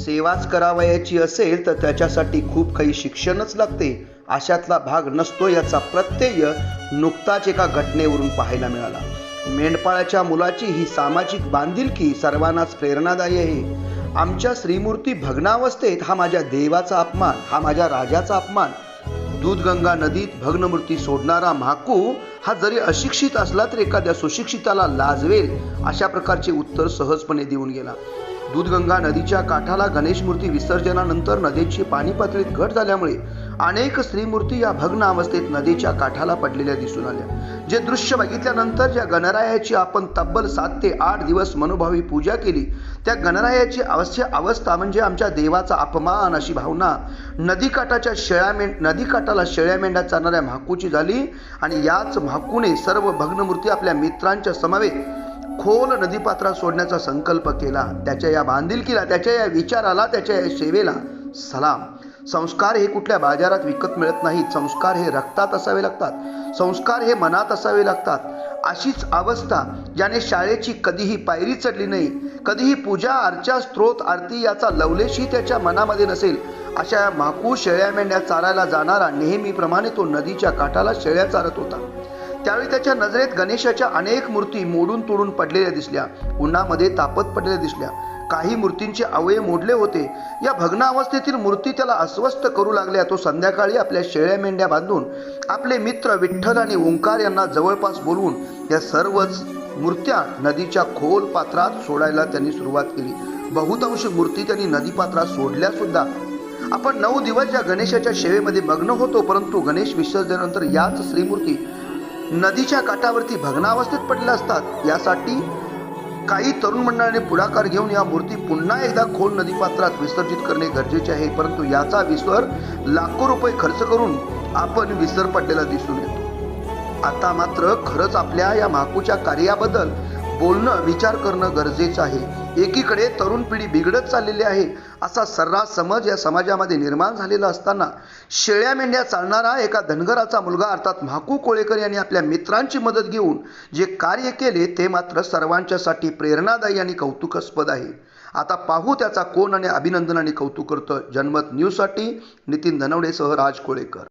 सेवाच करावयाची असेल तर त्याच्यासाठी खूप काही शिक्षणच लागते, अशातला भाग नसतो याचा प्रत्यय नुकताच एका घटनेवरून पाहायला मिळाला. मेंढपाळाच्या मुलाची ही सामाजिक बांधिलकी सर्वांनाच प्रेरणादायी आहे. आमच्या श्रीमूर्ती भग्नावस्थेत हा माझ्या देवाचा अपमान, हा माझ्या राजाचा अपमान. दूधगंगा नदीत भग्नमूर्ती सोडणारा म्हाकू हा जरी अशिक्षित असला तरी एखाद्या सुशिक्षिताला लाजवेल अशा प्रकारचे उत्तर सहजपणे देऊन गेला. दूधगंगा नदीच्या काठाला गणेश मूर्ती विसर्जनानंतर नदीची पाणी पातळीत घट झाल्यामुळे अनेक स्त्रीमूर्ती या भग्न अवस्थेत नदीच्या काठाला पडलेल्या दिसून आल्या. जे दृश्य बघितल्यानंतर ज्या गणरायाची आपण तब्बल 7 ते 8 दिवस मनोभावी पूजा केली, त्या गणरायाची अवस्था म्हणजे आमच्या देवाचा अपमान अशी भावना नदीकाठाला शेळ्या मेंढ्या चालणाऱ्या म्हाकूची झाली. आणि याच म्हाकूने सर्व भग्नमूर्ती आपल्या मित्रांच्या समवेत खोल नदीपात्रात सोडण्याचा संकल्प केला. त्याच्या या बांधिलकीला, त्याच्या या विचाराला, त्याच्या या सेवेला सलाम. संस्कार हे कुठल्या बाजारात विकत मिळत नाहीत. संस्कार हे रक्तात असावे लागतात. संस्कार हे मनात असावे लागतात. अशीच अवस्था ज्याने शाळेची कधीही पायरी चढली नाही, कधीही पूजा अर्चा स्तोत्र आरती याचा लवलेशही त्याच्या मनामध्ये नसेल, अशा म्हाकू शेळ्या मेंढ्या चारायला जाणारा नेहमीप्रमाणे तो नदीच्या काठाला शेळ्या चारत होता. त्यावेळी त्याच्या नजरेत गणेशाच्या अनेक मूर्ती मोडून तोडून पडलेल्या दिसल्या, उन्हामध्ये तापत पडलेल्या दिसल्या. काही मूर्तींचे अवयव मोडले होते. या भग्न अवस्थेतील मूर्ती त्याला अस्वस्थ करू लागल्या. तो संध्याकाळी आपल्या शेळ्या मेंढ्या बांधून आपले मित्र विठ्ठल आणि ओंकार यांना जवळपास बोलवून या सर्वच मूर्त्या नदीच्या खोल पात्रात सोडायला त्यांनी सुरुवात केली. बहुतांश मूर्ती त्यांनी नदीपात्रात सोडल्या सुद्धा. आपण 9 दिवस या गणेशाच्या सेवेमध्ये मग्न होतो, परंतु गणेश विसर्जनानंतर याच श्रीमूर्ती नदीच्या काठावरती भग्नावस्थेत पडल्या असतात. यासाठी काही तरुण मंडळाने पुढाकार घेऊन या मूर्ती पुन्हा एकदा खोल नदीपात्रात विसर्जित करणे गरजेचे आहे. परंतु याचा विसर लाखो रुपये खर्च करून आपण विसर पडलेला दिसून येतो. आता मात्र खरंच आपल्या या म्हाकूच्या कार्याबद्दल बोलणं, विचार करणं गरजेचं आहे. एकीकडे तरुण पिढी बिघडत चाललेली आहे असा सर्रास समज या समाजामध्ये निर्माण झालेला असताना शेळ्या मेंढ्या चालणारा एका धनगराचा मुलगा अर्थात म्हाकू कोळेकर यांनी आपल्या मित्रांची मदत घेऊन जे कार्य केले ते मात्र सर्वांच्यासाठी प्रेरणादायी आणि कौतुकास्पद आहे. आता पाहू त्याचा कोण आणि अभिनंदन आणि कौतुक करतं. जनमत न्यूजसाठी नितीन धनवडेसह राज कोळेकर.